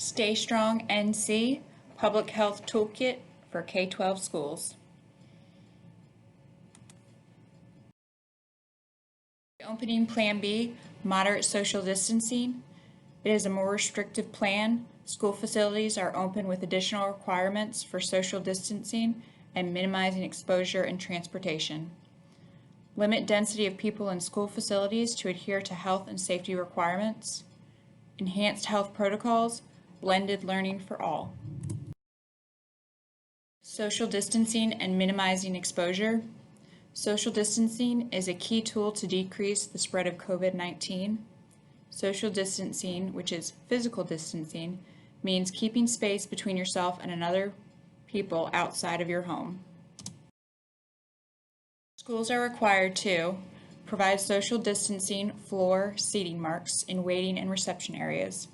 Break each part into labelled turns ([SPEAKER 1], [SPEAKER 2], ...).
[SPEAKER 1] StayStongNC Public Health Toolkit for K-12 schools. Opening Plan B, moderate social distancing. It is a more restrictive plan. School facilities are open with additional requirements for social distancing and minimizing exposure and transportation. Limit density of people in school facilities to adhere to health and safety requirements. Enhanced health protocols, blended learning for all. Social distancing and minimizing exposure. Social distancing is a key tool to decrease the spread of COVID-19. Social distancing, which is physical distancing, means keeping space between yourself and another people outside of your home. Schools are required to provide social distancing floor seating marks in waiting and reception areas.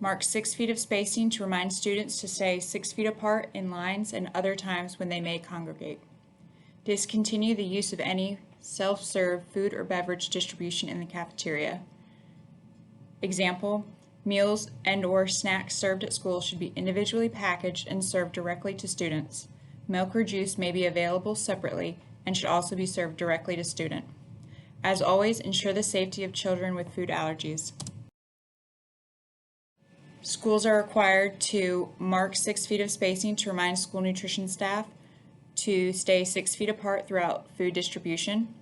[SPEAKER 1] Mark 6 feet of spacing to remind students to stay 6 feet apart in lines and other times when they may congregate. Discontinue the use of any self-serve food or beverage distribution in the cafeteria. Example, meals and/or snacks served at school should be individually packaged and served directly to students. Milk or juice may be available separately and should also be served directly to student. As always, ensure the safety of children with food allergies. Schools are required to mark 6 feet of spacing to remind school nutrition staff to stay 6 feet apart throughout food distribution.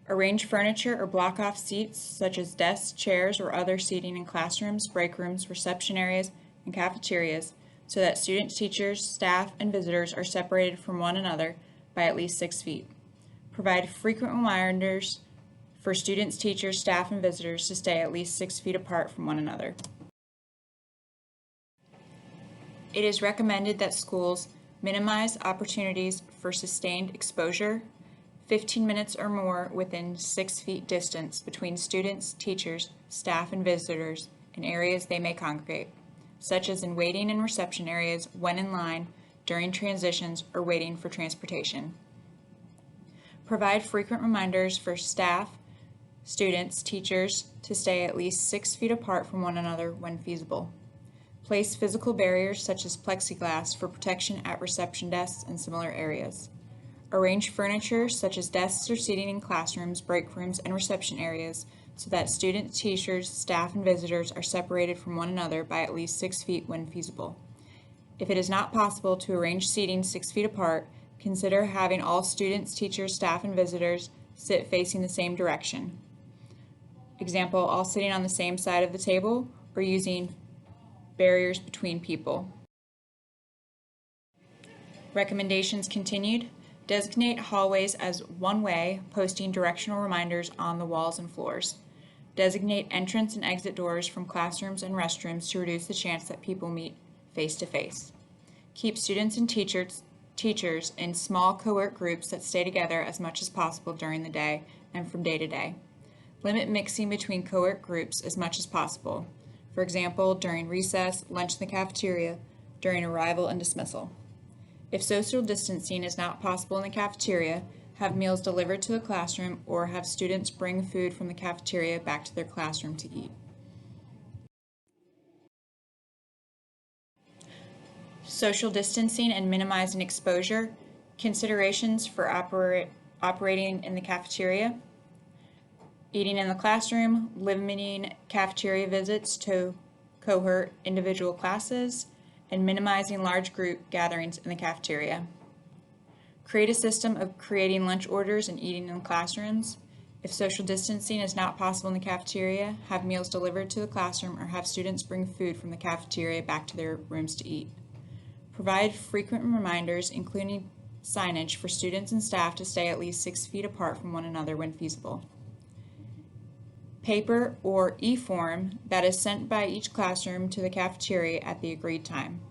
[SPEAKER 1] Arrange furniture or block off seats such as desks, chairs, or other seating in classrooms, break rooms, reception areas, and cafeterias so that students, teachers, staff, and visitors are separated from one another by at least 6 feet. Provide frequent reminders for students, teachers, staff, and visitors to stay at least 6 feet apart from one another. It is recommended that schools minimize opportunities for sustained exposure, 15 minutes or more within 6 feet distance between students, teachers, staff, and visitors in areas they may congregate, such as in waiting and reception areas, when in line, during transitions, or waiting for transportation. Provide frequent reminders for staff, students, teachers to stay at least 6 feet apart from one another when feasible. Place physical barriers such as plexiglass for protection at reception desks and similar areas. Arrange furniture such as desks or seating in classrooms, break rooms, and reception areas so that students, teachers, staff, and visitors are separated from one another by at least 6 feet when feasible. If it is not possible to arrange seating 6 feet apart, consider having all students, teachers, staff, and visitors sit facing the same direction. Example, all sitting on the same side of the table or using barriers between people. Recommendations continued. Designate hallways as one-way, posting directional reminders on the walls and floors. Designate entrance and exit doors from classrooms and restrooms to reduce the chance that people meet face-to-face. Keep students and teachers in small cohort groups that stay together as much as possible during the day and from day to day. Limit mixing between cohort groups as much as possible. For example, during recess, lunch in the cafeteria, during arrival and dismissal. If social distancing is not possible in the cafeteria, have meals delivered to the classroom or have students bring food from the cafeteria back to their classroom to eat. Social distancing and minimizing exposure. Considerations for operating in the cafeteria. Eating in the classroom, limiting cafeteria visits to cohort individual classes, and minimizing large group gatherings in the cafeteria. Create a system of creating lunch orders and eating in classrooms. If social distancing is not possible in the cafeteria, have meals delivered to the classroom or have students bring food from the cafeteria back to their rooms to eat. Provide frequent reminders, including signage for students and staff to stay at least 6 feet apart from one another when feasible. Paper or e-form that is sent by each classroom to the cafeteria at the agreed time.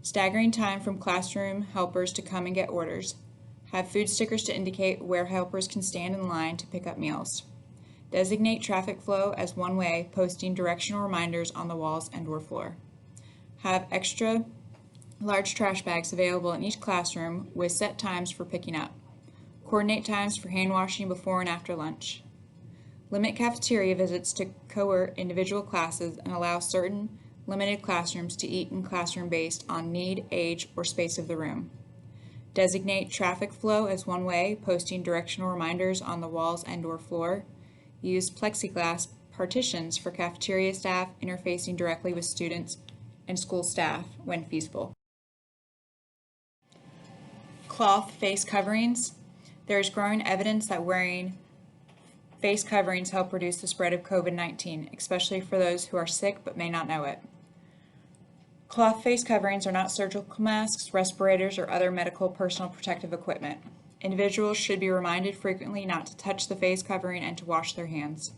[SPEAKER 1] Staggering time from classroom helpers to come and get orders. Have food stickers to indicate where helpers can stand in line to pick up meals. Designate traffic flow as one way, posting directional reminders on the walls and/or floor. Have extra large trash bags available in each classroom with set times for picking up. Coordinate times for hand washing before and after lunch. Limit cafeteria visits to cohort individual classes and allow certain limited classrooms to eat in classroom based on need, age, or space of the room. Designate traffic flow as one way, posting directional reminders on the walls and/or floor. Use plexiglass partitions for cafeteria staff interfacing directly with students and school staff when feasible. Cloth face coverings. There is growing evidence that wearing face coverings help reduce the spread of COVID-19, especially for those who are sick but may not know it. Cloth face coverings are not surgical masks, respirators, or other medical personal protective equipment. Individuals should be reminded frequently not to touch the face covering and to wash their hands.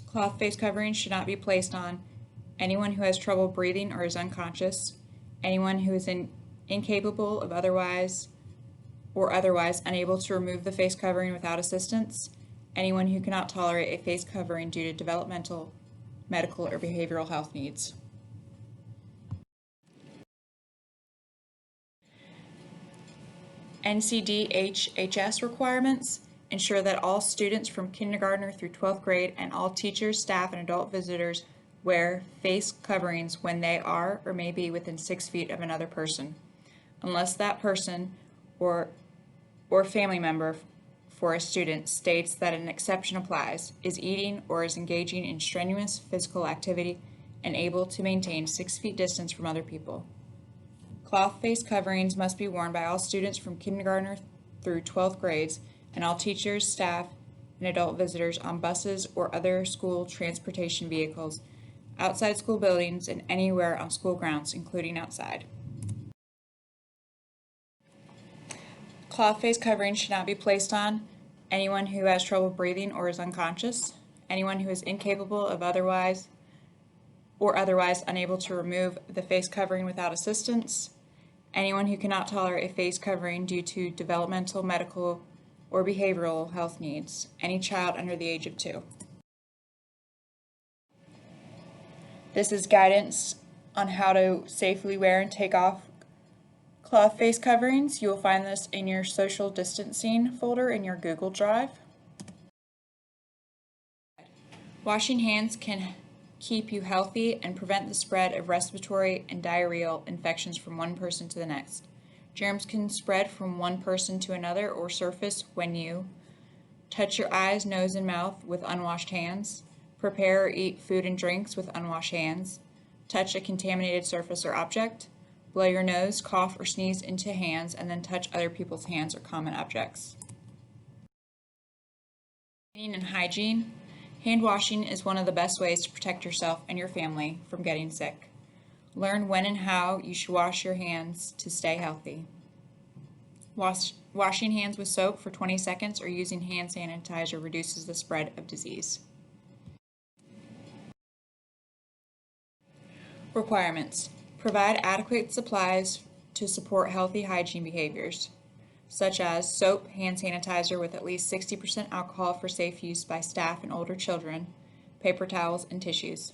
[SPEAKER 1] Cloth face coverings should not be placed on anyone who has trouble breathing or is unconscious, anyone who is incapable of otherwise unable to remove the face covering without assistance, anyone who cannot tolerate a face covering due to developmental, medical, or behavioral health needs. NCDHHS requirements ensure that all students from kindergartner through 12th grade and all teachers, staff, and adult visitors wear face coverings when they are or may be within 6 feet of another person, unless that person or family member for a student states that an exception applies, is eating, or is engaging in strenuous physical activity and able to maintain 6 feet distance from other people. Cloth face coverings must be worn by all students from kindergartner through 12th grades and all teachers, staff, and adult visitors on buses or other school transportation vehicles, outside school buildings, and anywhere on school grounds, including outside. Cloth face coverings should not be placed on anyone who has trouble breathing or is unconscious, anyone who is incapable of otherwise unable to remove the face covering without assistance, anyone who cannot tolerate a face covering due to developmental, medical, or behavioral health needs, any child under the age of 2. This is guidance on how to safely wear and take off cloth face coverings. You will find this in your social distancing folder in your Google Drive. Washing hands can keep you healthy and prevent the spread of respiratory and diarrheal infections from one person to the next. Germs can spread from one person to another or surface when you touch your eyes, nose, and mouth with unwashed hands, prepare or eat food and drinks with unwashed hands, touch a contaminated surface or object, blow your nose, cough, or sneeze into hands, and then touch other people's hands or common objects. Cleaning and hygiene. Hand washing is one of the best ways to protect yourself and your family from getting sick. Learn when and how you should wash your hands to stay healthy. Washing hands with soap for 20 seconds or using hand sanitizer reduces the spread of disease. Requirements. Provide adequate supplies to support healthy hygiene behaviors, such as soap, hand sanitizer with at least 60% alcohol for safe use by staff and older children, paper towels, and tissues.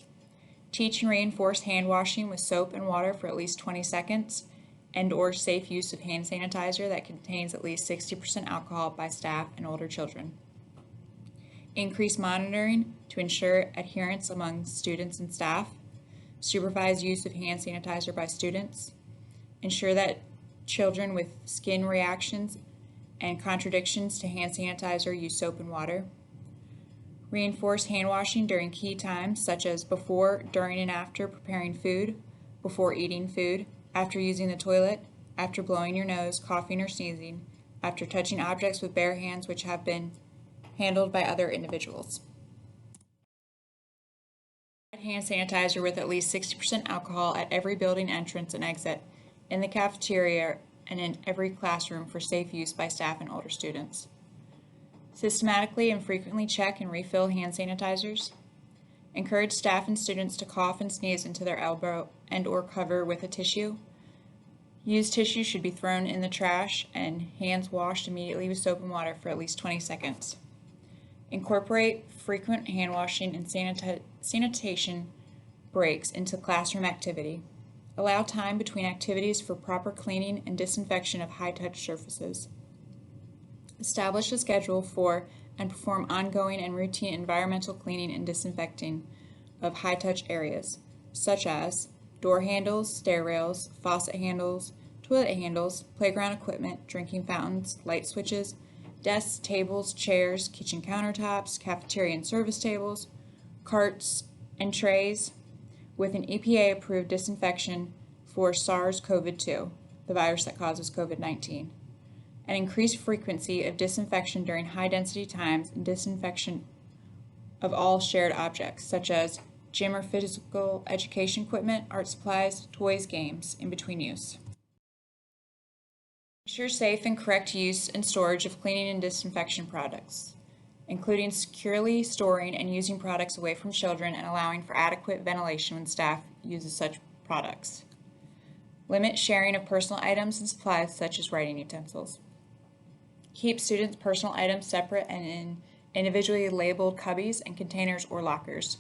[SPEAKER 1] Teach and reinforce hand washing with soap and water for at least 20 seconds and/or safe use of hand sanitizer that contains at least 60% alcohol by staff and older children. Increase monitoring to ensure adherence among students and staff. Supervise use of hand sanitizer by students. Ensure that children with skin reactions and contradictions to hand sanitizer use soap and water. Reinforce hand washing during key times such as before, during, and after preparing food, before eating food, after using the toilet, after blowing your nose, coughing, or sneezing, after touching objects with bare hands which have been handled by other individuals. Hand sanitizer with at least 60% alcohol at every building entrance and exit, in the cafeteria, and in every classroom for safe use by staff and older students. Systematically and frequently check and refill hand sanitizers. Encourage staff and students to cough and sneeze into their elbow and/or cover with a tissue. Used tissue should be thrown in the trash and hands washed immediately with soap and water for at least 20 seconds. Incorporate frequent hand washing and sanitation breaks into classroom activity. Allow time between activities for proper cleaning and disinfection of high-touch surfaces. Establish a schedule for and perform ongoing and routine environmental cleaning and disinfecting of high-touch areas. such as door handles, stair rails, faucet handles, toilet handles, playground equipment, drinking fountains, light switches, desks, tables, chairs, kitchen countertops, cafeteria and service tables, carts, and trays with an EPA-approved disinfection for SARS-CoV-2, the virus that causes COVID-19. An increased frequency of disinfection during high-density times and disinfection of all shared objects, such as gym or physical education equipment, art supplies, toys, games, in between use. Ensure safe and correct use and storage of cleaning and disinfection products, including securely storing and using products away from children and allowing for adequate ventilation when staff uses such products. Limit sharing of personal items and supplies such as writing utensils. Keep students' personal items separate and in individually labeled cubbies and containers or lockers.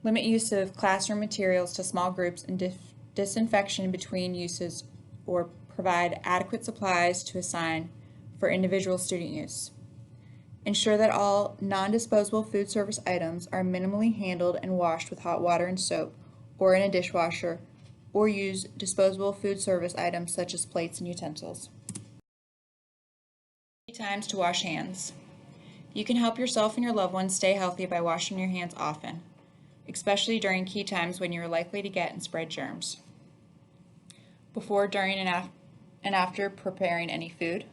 [SPEAKER 1] Limit use of classroom materials to small groups and disinfection between uses, or provide adequate supplies to assign for individual student use. Ensure that all non-disposable food service items are minimally handled and washed with hot water and soap or in a dishwasher, or use disposable food service items such as plates and utensils. Key times to wash hands. You can help yourself and your loved ones stay healthy by washing your hands often, especially during key times when you are likely to get and spread germs. Before, during, and after preparing any food,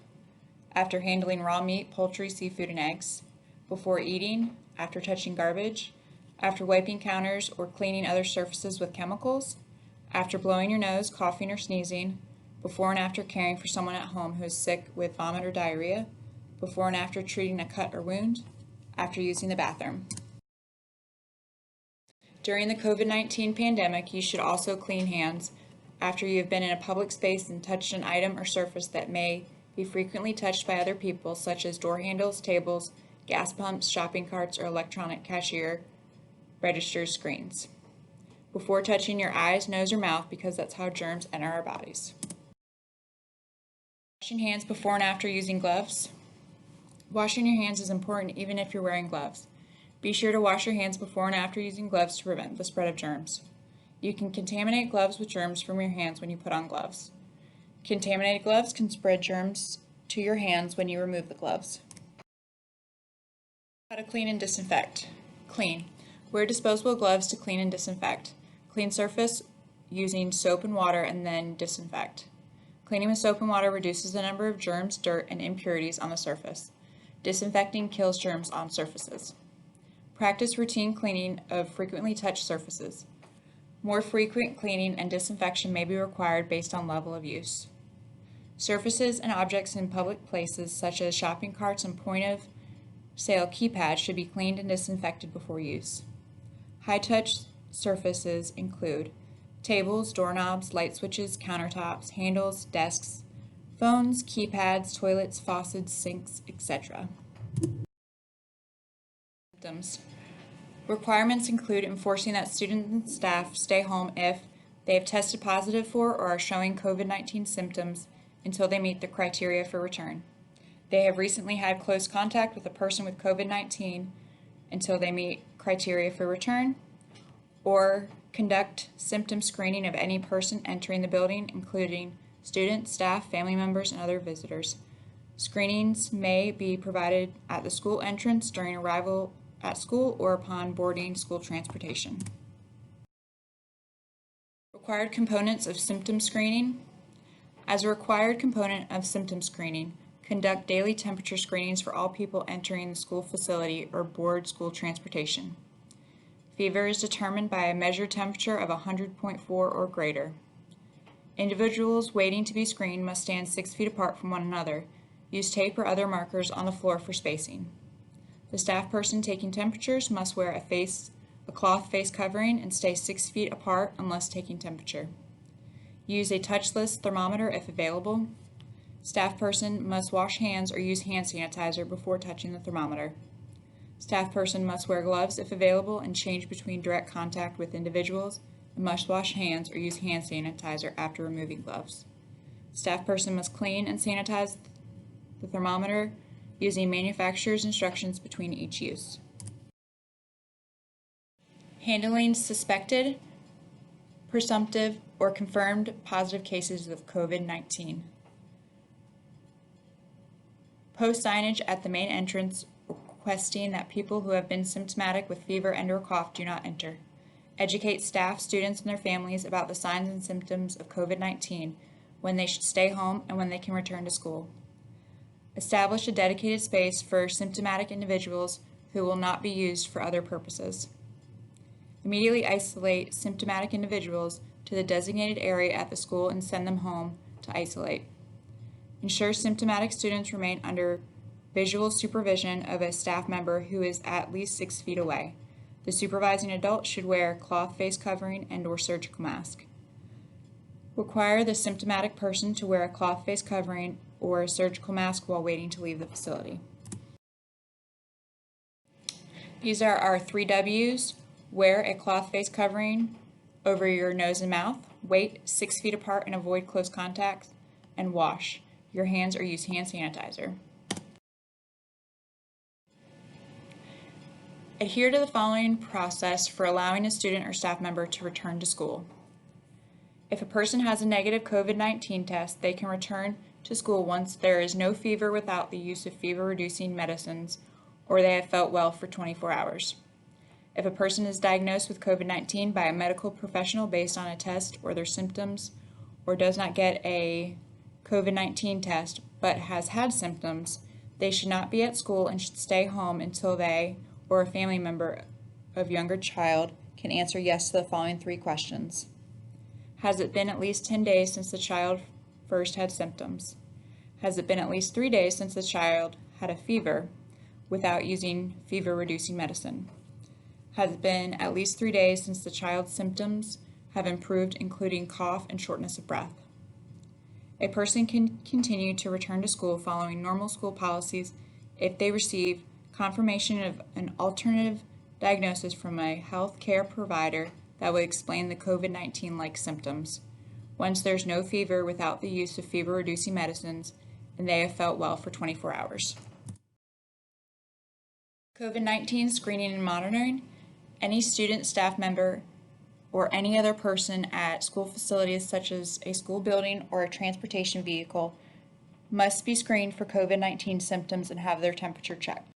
[SPEAKER 1] after handling raw meat, poultry, seafood, and eggs, before eating, after touching garbage, after wiping counters or cleaning other surfaces with chemicals, after blowing your nose, coughing, or sneezing, before and after caring for someone at home who is sick with vomit or diarrhea, before and after treating a cut or wound, after using the bathroom. During the COVID-19 pandemic, you should also clean hands after you have been in a public space and touched an item or surface that may be frequently touched by other people, such as door handles, tables, gas pumps, shopping carts, or electronic cashier register screens. Before touching your eyes, nose, or mouth, because that's how germs enter our bodies. Washing hands before and after using gloves. Washing your hands is important even if you're wearing gloves. Be sure to wash your hands before and after using gloves to prevent the spread of germs. You can contaminate gloves with germs from your hands when you put on gloves. Contaminated gloves can spread germs to your hands when you remove the gloves. How to clean and disinfect. Clean. Wear disposable gloves to clean and disinfect. Clean surface using soap and water and then disinfect. Cleaning with soap and water reduces the number of germs, dirt, and impurities on the surface. Disinfecting kills germs on surfaces. Practice routine cleaning of frequently touched surfaces. More frequent cleaning and disinfection may be required based on level of use. Surfaces and objects in public places, such as shopping carts and point-of-sale keypads, should be cleaned and disinfected before use. High-touch surfaces include tables, doorknobs, light switches, countertops, handles, desks, phones, keypads, toilets, faucets, sinks, etc. Symptoms. Requirements include enforcing that students and staff stay home if they have tested positive for or are showing COVID-19 symptoms until they meet the criteria for return. They have recently had close contact with a person with COVID-19 until they meet criteria for return, or conduct symptom screening of any person entering the building, including students, staff, family members, and other visitors. Screenings may be provided at the school entrance during arrival at school or upon boarding school transportation. Required components of symptom screening. As a required component of symptom screening, conduct daily temperature screenings for all people entering the school facility or board school transportation. Fever is determined by a measured temperature of 100.4 or greater. Individuals waiting to be screened must stand 6 feet apart from one another. Use tape or other markers on the floor for spacing. The staff person taking temperatures must wear a cloth face covering and stay 6 feet apart unless taking temperature. Use a touchless thermometer if available. Staff person must wash hands or use hand sanitizer before touching the thermometer. Staff person must wear gloves if available and change between direct contact with individuals, and must wash hands or use hand sanitizer after removing gloves. Staff person must clean and sanitize the thermometer using manufacturer's instructions between each use. handling suspected, presumptive, or confirmed positive cases of COVID-19. Post signage at the main entrance requesting that people who have been symptomatic with fever and/or cough do not enter. Educate staff, students, and their families about the signs and symptoms of COVID-19, when they should stay home and when they can return to school. Establish a dedicated space for symptomatic individuals who will not be used for other purposes. Immediately isolate symptomatic individuals to the designated area at the school and send them home to isolate. Ensure symptomatic students remain under visual supervision of a staff member who is at least 6 feet away. The supervising adult should wear a cloth face covering and/or surgical mask. Require the symptomatic person to wear a cloth face covering or a surgical mask while waiting to leave the facility. These are our 3 W's. Wear a cloth face covering over your nose and mouth. Wait 6 feet apart and avoid close contact. And wash your hands or use hand sanitizer. Adhere to the following process for allowing a student or staff member to return to school. If a person has a negative COVID-19 test, they can return to school once there is no fever without the use of fever-reducing medicines, or they have felt well for 24 hours. If a person is diagnosed with COVID-19 by a medical professional based on a test or their symptoms, or does not get a COVID-19 test but has had symptoms, they should not be at school and should stay home until they or a family member of younger child can answer yes to the following 3 questions. Has it been at least 10 days since the child first had symptoms? Has it been at least 3 days since the child had a fever without using fever-reducing medicine? Has it been at least 3 days since the child's symptoms have improved, including cough and shortness of breath? A person can continue to return to school following normal school policies if they receive confirmation of an alternative diagnosis from a health care provider that would explain the COVID-19-like symptoms, once there's no fever without the use of fever-reducing medicines and they have felt well for 24 hours. COVID-19 screening and monitoring. Any student, staff member, or any other person at school facilities such as a school building or a transportation vehicle must be screened for COVID-19 symptoms and have their temperature checked.